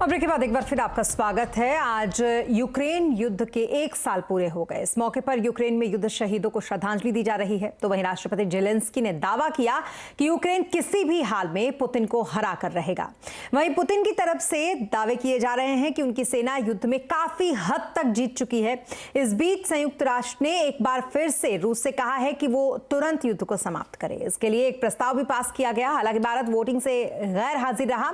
Break के बाद एक बार फिर आपका स्वागत है। आज यूक्रेन युद्ध के 1 साल पूरे हो गए। इस मौके पर यूक्रेन में युद्ध शहीदों को श्रद्धांजलि दी जा रही है। तो वहीं राष्ट्रपति जेलेंस्की ने दावा किया कि यूक्रेन किसी भी हाल में पुतिन को हरा कर रहेगा। वहीं पुतिन की तरफ से दावे किए जा रहे हैं कि उनकी सेना युद्ध में काफी हद तक जीत चुकी है। इस बीच संयुक्त राष्ट्र ने एक बार फिर से रूस से कहा है कि वो तुरंत युद्ध को समाप्त करे। इसके लिए एक प्रस्ताव भी पास किया गया। हालांकि भारत वोटिंग से गैर हाजिर रहा।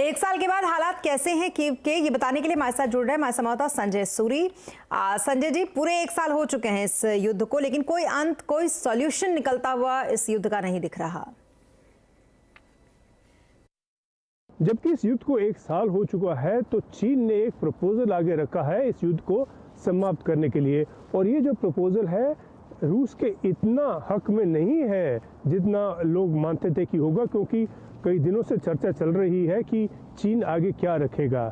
1 साल के बाद हालात कैसे हैं कीव के, ये बताने के लिए हमारे साथ जुड़ रहे हैं हमारे संवाददाता संजय सूरी। संजय जी, पूरे 1 साल हो चुके हैं इस युद्ध को, लेकिन कोई अंत, कोई सॉल्यूशन निकलता हुआ इस युद्ध का नहीं दिख रहा। जबकि इस युद्ध को 1 साल हो चुका है, तो चीन ने एक प्रपोजल आगे रखा है इस युद्ध को समाप्त करने के लिए। और ये जो प्रपोजल है रूस के इतना हक में नहीं है जितना लोग मानते थे कि होगा, क्योंकि कई दिनों से चर्चा चल रही है कि चीन आगे क्या रखेगा।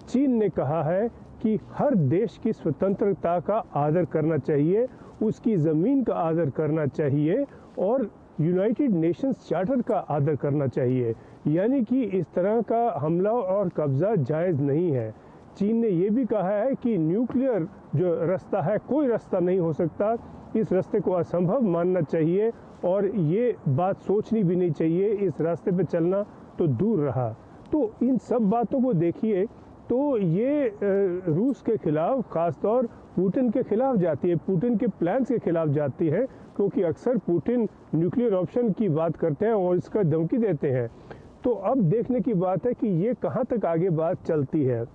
चीन ने कहा है कि हर देश की स्वतंत्रता का आदर करना चाहिए, उसकी ज़मीन का आदर करना चाहिए और यूनाइटेड नेशंस चार्टर का आदर करना चाहिए। यानी कि इस तरह का हमला और कब्ज़ा जायज़ नहीं है। चीन ने यह भी कहा है कि न्यूक्लियर जो रास्ता है, कोई रास्ता नहीं हो सकता, इस रास्ते को असंभव मानना चाहिए और ये बात सोचनी भी नहीं चाहिए, इस रास्ते पे चलना तो दूर रहा। तो इन सब बातों को देखिए तो ये रूस के खिलाफ, खासतौर पुतिन के खिलाफ जाती है, पुतिन के प्लान्स के खिलाफ जाती है, क्योंकि अक्सर पुतिन न्यूक्लियर ऑप्शन की बात करते हैं और इसका धमकी देते हैं। तो अब देखने की बात है कि ये कहाँ तक आगे बात चलती है।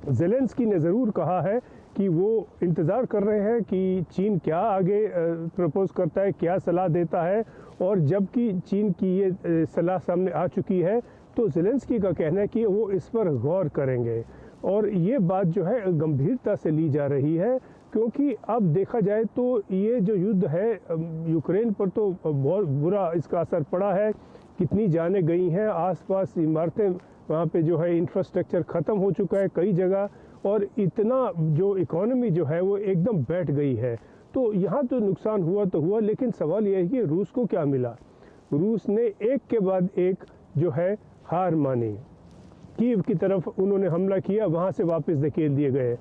जेलेंस्की ने ज़रूर कहा है कि वो इंतज़ार कर रहे हैं कि चीन क्या आगे प्रपोज करता है, क्या सलाह देता है। और जबकि चीन की ये सलाह सामने आ चुकी है, तो जेलेंस्की का कहना है कि वो इस पर गौर करेंगे। और ये बात जो है गंभीरता से ली जा रही है, क्योंकि अब देखा जाए तो ये जो युद्ध है यूक्रेन पर तो बहुत बुरा इसका असर पड़ा है। कितनी जानें गई हैं, आसपास इमारतें, वहाँ पे जो है इंफ्रास्ट्रक्चर ख़त्म हो चुका है कई जगह, और इतना जो इकोनॉमी जो है वो एकदम बैठ गई है। तो यहाँ तो नुकसान हुआ तो हुआ, लेकिन सवाल यह है कि रूस को क्या मिला। रूस ने एक के बाद एक जो है हार मानी। कीव की तरफ उन्होंने हमला किया, वहाँ से वापस धकेल दिए गए।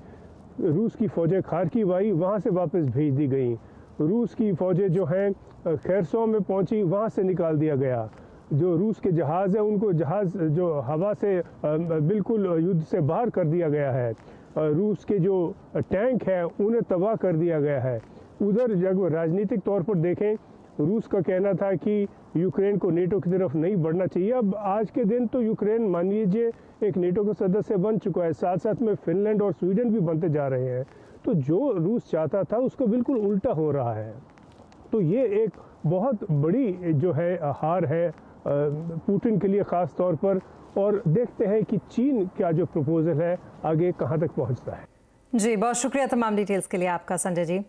रूस की फ़ौजें खार्किव आई, वहाँ से वापस भेज दी गई। रूस की फ़ौजें जो हैं खैरसों में पहुँची, वहाँ से निकाल दिया गया। जो रूस के जहाज़ हैं उनको जहाज़ जो हवा से बिल्कुल युद्ध से बाहर कर दिया गया है। रूस के जो टैंक हैं उन्हें तबाह कर दिया गया है। उधर जब राजनीतिक तौर पर देखें, रूस का कहना था कि यूक्रेन को नेटो की तरफ नहीं बढ़ना चाहिए। अब आज के दिन तो यूक्रेन मान लीजिए एक नेटो का सदस्य बन चुका है, साथ साथ में फिनलैंड और स्वीडन भी बनते जा रहे हैं। तो जो रूस चाहता था उसको बिल्कुल उल्टा हो रहा है। तो ये एक बहुत बड़ी जो है हार है पुतिन के लिए ख़ास तौर पर। और देखते हैं कि चीन का जो प्रपोजल है आगे कहां तक पहुंचता है। जी, बहुत शुक्रिया तमाम डिटेल्स के लिए आपका संजय जी।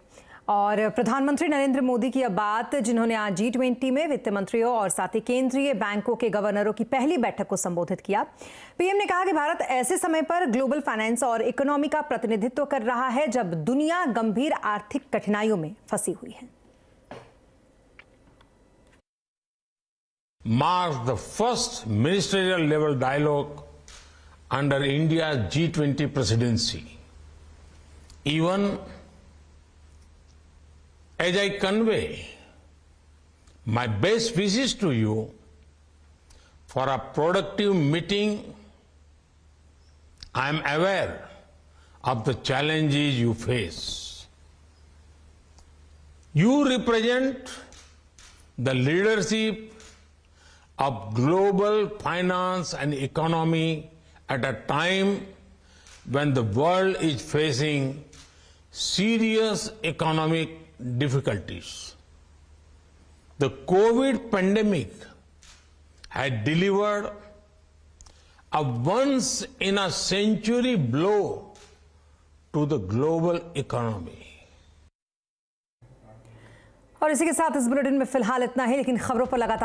और प्रधानमंत्री नरेंद्र मोदी की अब बात, जिन्होंने आज G20 में वित्त मंत्रियों और साथ ही केंद्रीय बैंकों के गवर्नरों की पहली बैठक को संबोधित किया। पीएम ने कहा कि भारत ऐसे समय पर ग्लोबल फाइनेंस और इकोनॉमी का प्रतिनिधित्व कर रहा है जब दुनिया गंभीर आर्थिक कठिनाइयों में फंसी हुई है। Marks the first ministerial level dialogue under India's G20 presidency. Even as I convey my best wishes to you for a productive meeting, I am aware of the challenges you face. You represent the leadership of global finance and economy at a time when the world is facing serious economic difficulties. The COVID pandemic had delivered a once-in-a-century blow to the global economy. और इसी के साथ इस bulletin में फिलहाल इतना ही, लेकिन खबरों पर लगातार